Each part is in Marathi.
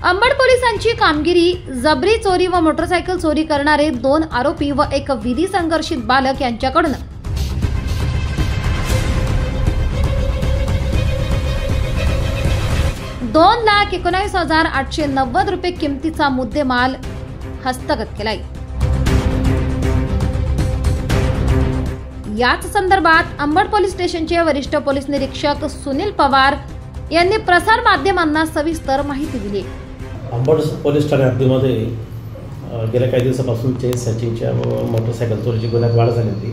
अंबड पोलिसांची कामगिरी। जबरी चोरी व मोटरसायकल चोरी करणारे 2 आरोपी व एक विधी संघर्षित बालक यांच्याकडून 2,19,890 रुपये किमतीचा मुद्देमाल हस्तगत केलाय। याच संदर्भात अंबड पोलीस स्टेशनचे वरिष्ठ पोलीस निरीक्षक सुनील पवार यांनी प्रसार माध्यमांना सविस्तर माहिती दिली। अंबड पोलीस ठाणे हद्दीमध्ये गेल्या काही दिवसापासून चेन स्नॅचिंगच्या व मोटरसायकल चोरीची गुन्ह्यात वाढ झाली होती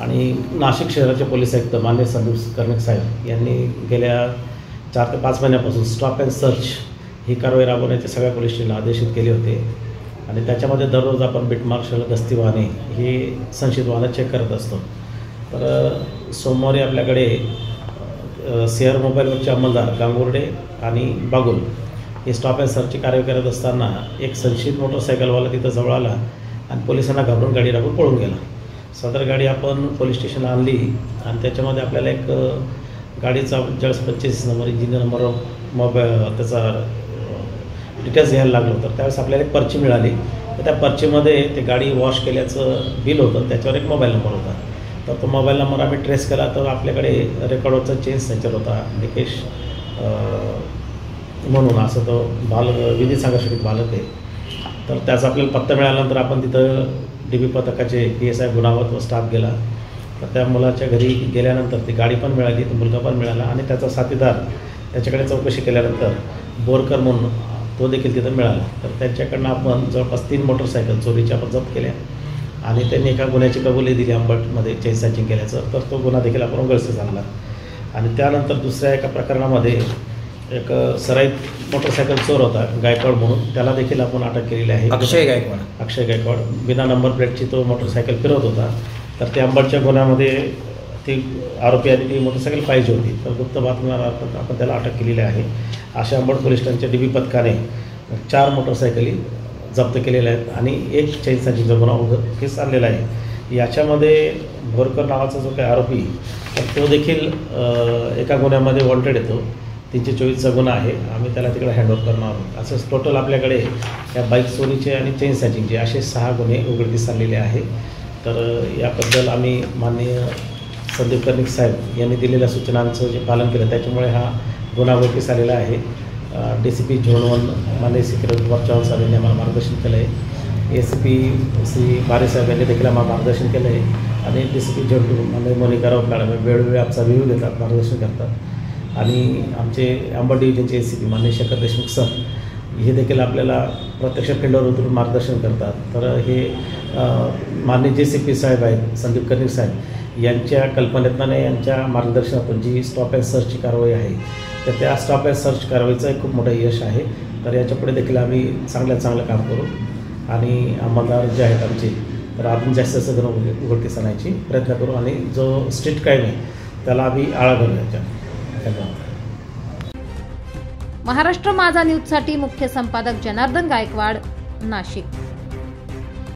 आणि नाशिक शहराचे पोलीस आयुक्त माननीय संदीप कर्णिक साहेब यांनी गेल्या 4 ते 5 महिन्यापासून स्टॉप अँड सर्च ही कारवाई राबवण्याचे सगळ्या पोलीस स्टेशनला आदेशित केले होते आणि त्याच्यामध्ये दररोज आपण बीट मार्शल गस्ती वाहने ही संशयित वाहनं चेक करत असतो। तर सोमवारी आपल्याकडे शेअर मोबाईलवरचे अंमलदार गांगुर्डे आणि बागुल हे स्टॉप अँड सर्चची कारवाई करत असताना एक संशयित मोटरसायकलवाला तिथं जवळ आला आणि पोलिसांना घाबरून गाडी राबून पळून गेला। सदर गाडी आपण पोलीस स्टेशनला आणली आणि त्याच्यामध्ये आपल्याला एक गाडीचा 45 नंबर इंजिन नंबर मोबाईल त्याचा डिटेल्स घ्यायला लागलो। तर त्यावेळेस आपल्याला एक पर्ची मिळाली। तर त्या पर्चीमध्ये ते गाडी वॉश केल्याचं बिल होतं, त्याच्यावर एक मोबाईल नंबर होता। तर तो मोबाईल नंबर आम्ही ट्रेस केला तर आपल्याकडे रेकॉर्डवरचा चेन स्नॅचर होता निकेश म्हणून, असं तो विधी संघर्षित बालक आहे। तर त्याचा आपल्याला पत्ता मिळाल्यानंतर आपण तिथं DB पथकाचे PSI गुणावत व स्टाफ गेला। तर त्या मुलाच्या घरी गेल्यानंतर ती गाडी पण मिळाली, तो मुलगा पण मिळाला आणि त्याचा साथीदार त्याच्याकडे चौकशी केल्यानंतर बोरकर म्हणून तो देखील तिथं मिळाला। तर त्यांच्याकडनं आपण जवळपास 3 मोटरसायकल चोरीच्या आपण जप्त केल्या आणि त्यांनी एका गुन्ह्याची कबुली दिली अंबडमध्ये चेन स्नॅचिंग केल्याचं। तर तो गुन्हा देखील आपण उघडकीस आणला आणि त्यानंतर दुसऱ्या एका प्रकरणामध्ये एक सराईत मोटरसायकल चोर होता गायकवाड म्हणून, त्याला देखील आपण अटक केलेली आहे। अक्षय गायकवाड बिना नंबर प्लेटची तो मोटरसायकल फिरवत होता। तर त्या अंबडच्या गुन्ह्यामध्ये ती आरोपी आणि ती मोटरसायकल पाहिजे होती, तर गुप्त बातमीमार्फत आपण त्याला अटक केलेली आहे। अशा अंबड पोलीस स्टेशनच्या DB पथकाने 4 मोटरसायकली जप्त केलेल्या आहेत आणि एक चेन स्नॅचिंगचा गुन्हा उघडकीस आणलेला आहे। याच्यामध्ये बोरकर नावाचा जो काही आरोपी तर तो देखील एका गुन्ह्यामध्ये वॉन्टेड येतो, 324चा गुन्हा आहे। आम्ही त्याला तिकडे हँडओव्हर करणार आहोत। असंच टोटल आपल्याकडे या बाईक चोरीचे आणि चेन स्नॅचिंगचे असे 6 गुन्हे उघडकीस आणलेले आहे। तर याबद्दल आम्ही माननीय संदीप कर्णिक साहेब यांनी दिलेल्या सूचनांचं जे पालन केलं त्याच्यामुळे हा गुन्हा उघडकीस आलेला आहे। DCP झोन 1 माननीय सिक्युरिटी चव्हाण साहेब यांनी आम्हाला मार्गदर्शन केलं आहे। ACP श्री बारे साहेब यांनी देखील आम्हाला मार्गदर्शन केलं आहे आणि DCP झोन 2 माननीय मोनिका राऊत मॅडम वेळोवेळी आमचा रिव्ह्यू देतात, मार्गदर्शन करतात आणि आमचे अंबड डिव्हिजनचे ACP माननीय शेखर देशमुख सर हे देखील आपल्याला प्रत्यक्ष फील्डवर उतरून मार्गदर्शन करतात। तर हे माननीय JCP साहेब आहेत संदीप कर्णिक साहेब यांच्या कल्पनेतनं यांच्या मार्गदर्शनातून जी स्टॉप अँड सर्चची कारवाई आहे तर त्या स्टॉप अँड सर्च कारवाईचं एक खूप मोठं यश आहे। तर याच्यापुढे देखील आम्ही चांगल्यात चांगलं काम करू आणि अंमलदार जे आहेत आमचे तर अजून जास्त गुन्हे उघडकीस आणायची प्रयत्न करू आणि जो स्ट्रीट क्राईम आहे त्याला आम्ही आळा घालू। धन्यवाद। महाराष्ट्र माझा न्यूजसाठी मुख्य संपादक जनार्दन गायकवाड, नाशिक।